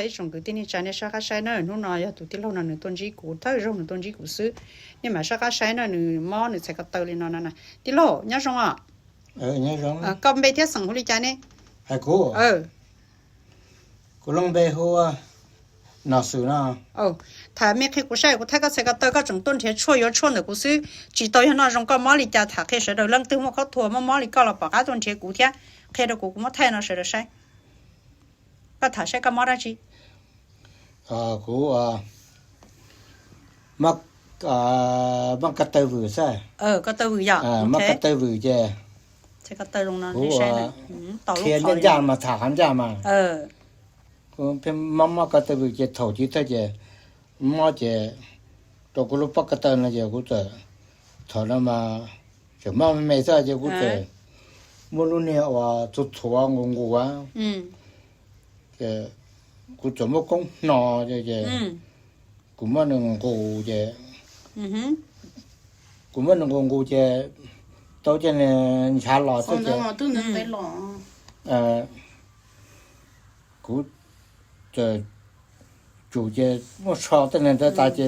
一种个定义站的啥个山呢？侬那要都的老那东西股，他有种东西股是，你买啥个山呢？你猫你才个兜里那那，的老伢说啊，伢说，咁每天生活里家呢？还过，古龙背后啊，那是呢。他没开过晒过，他个才个兜个整顿天错要错的股是，知道要那种个猫里家他开始的，冷等我靠拖么猫里搞了把个顿天股天，开的股么太那时的晒。ก็ถ้าใช้ก็มอดจิกูมักกะเตอวือซะก็เตอวือยามักกะเตอวือแจใช้ก็เตอลงนั้นใช่น่ะต่อลูกเขาเขียนมาถามจ้ามากูเป็นมักกะเตอวือแจโถจิตะแจมอแจตอกูรู้ปักกะเตอนะแจกูจะถอนะมาจะมาไม่ซะแจกูจะบ่รู้เนี่ยว่าจุดถั่วงงๆว่ากูจะมาคงนอแจกูมานึงกูแจกูมานึงกูแจโตแจเนี่ยชาลอซะแจ都能ไปหลอกูจะจูแจบ่ชอบแต่นั้นแต่ตาแจ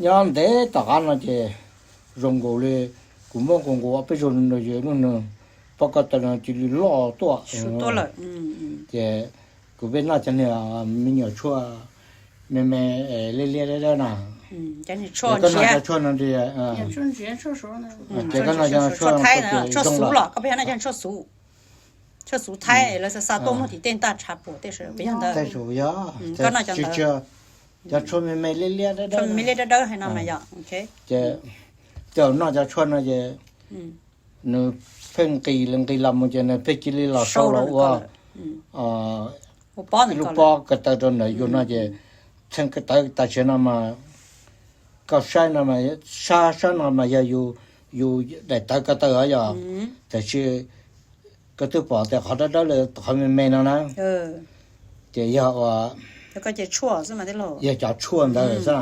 ยามเดตานะแจรงกูเลยกูมาคงกูไปจนเลยแจนู่นปกตินะจิลอตัวสุดตัวละแจกูเป็นน่าจะเนี่ยมีเหนียวชั่วแม่เล่ๆแล้วนะจันนี่ชั่วเสียชั่วนั่นดิชั่วเสียชั่วสูนะแกก็น่าจะชั่วไทยนะชั่วสูละก็เป็นน่าจะชั่วสูไทยแล้วซาโตมที่เต้นตาชาปูแต่是不样的แต่สูยาก็น่าจะจะชั่วแม่เล่ๆแล้วชั่วแม่เล่ๆให้นำมาอย่าโอเคเจ้าน่าจะชั่วน่าจะนึเพ่งกีลังกีลำมันจะเนี่ยเพ่งกีลีลาโซโลว่าลูกป้อกระตันน่ะอยู่น่าจะทั้งกระตาเชนะมาก็ใช่นะมาชานะมาอยู่ได้ตากระตาอย่าแต่ชื่อก็ตัวป้อแต่เขาได้เลยเขาไม่นั่นนะจะอยากว่าแล้วก็จะชั่วใช่มั้ยติโลอยากจะชั่วได้ซะ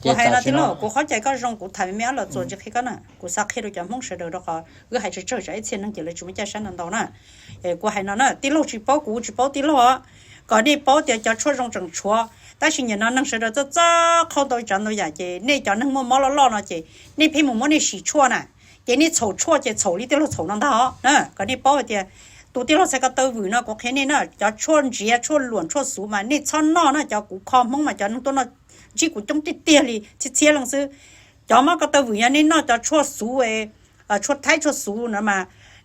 กูให้ละติโลกูเข้าใจก็รงกูทำไม่ละ做这个个呢กูสักให้รู้จักมงเสดอก็ก็ให้จะเจอไอ้เช่นนั้นจะเลยจุไม่จะฉันนั่นดอกนะกูให้นั่นน่ะติโลสิป้อกูสิป้อติโลก็นี่ป้อเดี๋ยวจะชั่วรงจังชั่วแต่สิเนี่ยนั่นเสดอจะเข้า到จันตัวใหญ่เจนี่จะนึงมอละล่อนะเจนี่พี่หมู่นี่สิชั่วน่ะเจนี่โฉชั่วเจโฉลิติโลโฉนั่นดอกนะก็นี่ป้อเดี๋ยวตัวที่เราใช้ก็ตัววินะก็แค่นี้นะจะชวนเจียชวนหลวนชวนสูมานี่ชั้นนอนะจะกูคอมงมาจะนึงตัวน่ะจีกูจงติเตียลิที่เชียลังซื้อจะมาก็ตัววินี่น่าจะชวนสูชวนไทยชวนสูนะมา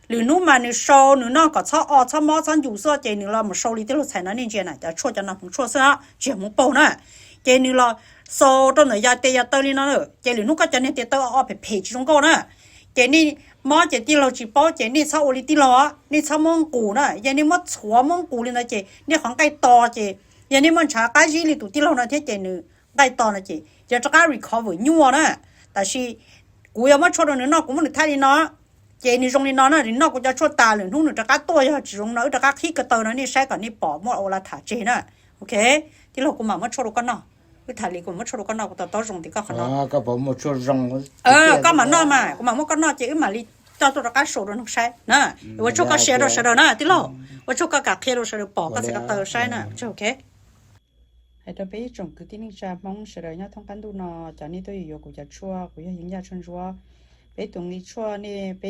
หรือนู้มานี่โซหรือน่าก็ชอชมอชั้นอยู่ซะเจนี่เรามาโซลิที่เราใช้นั่นนี่เจน่ะจะชวนจะน่ะผมชวนซะเจียมงเป่านะเจนี่เราโซตัวน่ะยาเตยาตัวนี่นะเจนี่นู้ก็จะเนี่ยเตตัวเอาไปเพจตรงก็นะเจนี่มอเจติเราจิป้อเจนี่ชาวโอลิติเราอ่ะนี่ชาวมองกูนะอย่างนี้มอชัวมองกูเลยนะเจนี่ของไก่ตอเจอย่างนี้มันชาไก่จีลิตุติเรานะเทเจนึไก่ตอนะเจจะจะการ recover ยัวนะแต่สิกูยังมาชดนึงเนาะกูมันไทยเนาะเจนี่ตรงนี้เนาะนะนี่เนาะกูจะชดตาเลยนู่นจะการตัวอย่าจิรงเนาะจะการขี้กระเตอนะนี่ใช้ก่อนนี่ปอมอโอลาถาเจนะโอเคที่เรากูมาชดกันเนาะกูถ่ายลิกูมาชดกันเนาะกูต่อตรงที่ก็ขนาดก็ผมมาชดรงก็มาเนาะมากูมาก็เนาะเจมาลิ到ตัวก็โซดนใช่นะว่าชก็เสียดนะติโลว่าชก็กะเคโรเสดปอก็สิกะเตอใช่นะโอเคให้ตัวไปจงคือที่นี่จะมองเสดเนี่ยท้องกันดูเนาะจากนี้ตัวอยู่กูจะชั่วกูยังยาชนชั่วไปตรงนี้ชั่วนี่ไป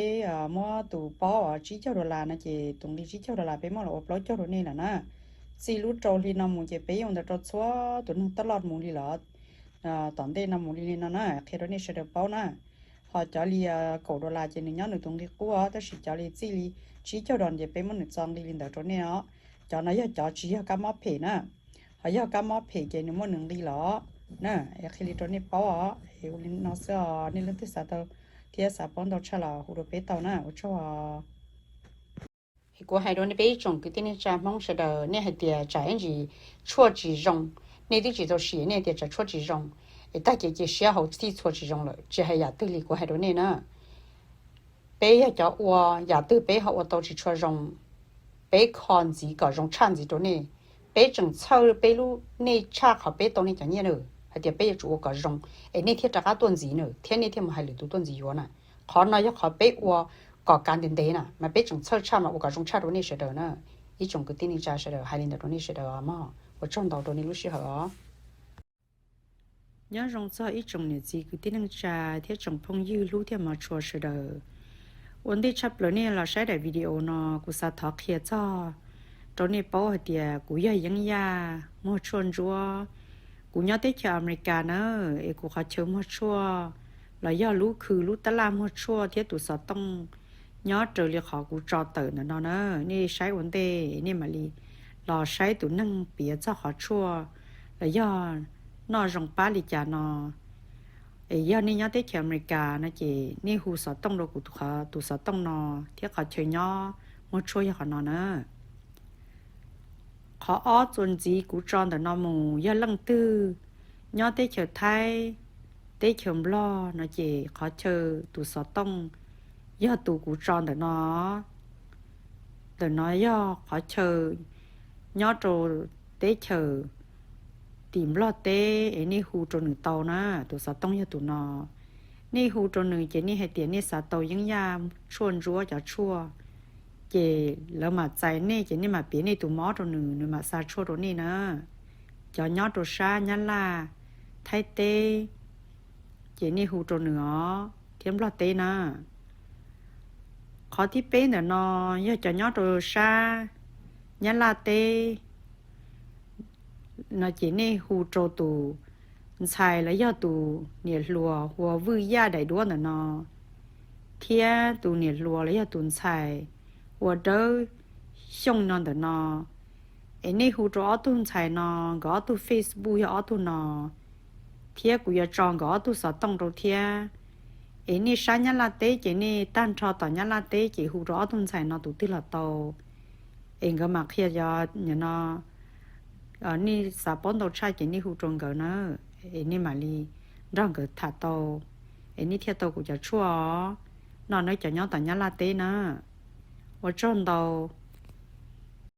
มอตูป้อจีเจ้าดอลลาร์นะเจตรงนี้จีเจ้าดอลลาร์ไปมอละปล่อยเจ้าดอนี่น่ะนะสิรู้โจลีนำมูเจไปยงแต่ตัวชั่วตัวนึงตลอดมูลีละตอนเดนำมูลีน่ะนะเคโรนี่เสดเป้านะhọ cho li cổ đô la trên những tung đi qua đó chỉ cho li chỉ cho đòn về bên mình chọn đi lên đó chỗ này đó cho nó cho chỉ cái móc phê nè họ giờ cái móc phê trên những món đi lọ nè khi đi chỗ này bao thì nó sẽ nên lên tới sao đâu thì sao bọn đâu trả là hồ đồ bé tàu nè cho thì của hai đứa này bé trồng cái tên này cha mong sẽ đỡ này hay tiền trả anh gì chua chỉ rong này thì chỉ cho xí này tiền trả chua chỉ rong大家就写好基础之中了，这还也对里过还多年呢。北也叫我也对北好我都是出用，北看字个用产字多呢，北种草北路你查好北多呢就年了，还得北做个用，那天这个段子呢，天那天我还里头段子有呢，看那要考北我个干点的呢，嘛北种草查嘛我个用查多呢是的呢，一种个定力查是的，还领的多呢是的嘛。我我撞到的你路是好nhớ rong cho ít trồng này gì cứ tin năng trà thiết trồng phong dư lú theo mà chua sờ đờ vấn đề chấp lời này là sai đại video nó cũng sa thọ kia cho chỗ này bảo hạt địa cũng ya yang ya mua chuồn chúa cũng nhớ tới cho America nữa ấy cũng khó chơi mua chua là do lú khử lú ta làm mua chua thiết tụ sa tông nhớ trở lại họ cũng cho tự nó nữaนี่ใช้vấn đềนี่mà li là sai tụ năng bịa cho họ chua là do nó rong ba li cha nó ấy giờนี่nhớ tới cho America nó chỉนี่hù sa tông đâu cũng tụ sa tông nó thiết họ chơi nhớ mua chua cho họ nó nữa họ ở chuẩn gì cũng chọn được nó mù giờ lăng tư nhớ tới chờ thái tới chờ lo nó chỉ khó chờ tụ sợ tông giờ tụ cũng chọn được nó giờ khó chờ nhớ rồi tới chờ tìm lo tế ấy ní hù cho nửa tàu na tụ sợ tông giờ tụ nó ní hù cho nửa chỉ ní hay tiền ní sợ tàu những ya chuồn rúa cho chua chị lỡ mà chạy nè chị nên mà biến này tụi mó rồi nữa mà xa chua rồi nè nữa cho nhót rồi xa nhăn là thay tê chị nên hù rồi nữa thêm lo tê nè khó tí bé nữa nó giờ cho nhót rồi xa nhăn là tê nó chị nên hù rồi tụ xài là do tụ nhiệt lùa hùa vui ya đầy đua nữa nó thia tụ nhiệt lùa là do tụ xài我都想那的呢，哎，你胡着阿东菜呢，个阿东 Facebook 要阿东呢，贴个要装个阿东啥当着贴，哎，你啥人拉得给你单超到人拉得给胡着阿东菜呢，都得了到，哎个嘛贴要人呢，你啥帮到菜给你胡装个呢，哎你嘛哩让个他到，哎你贴到个就错，那你就要到人拉得呢。我撞到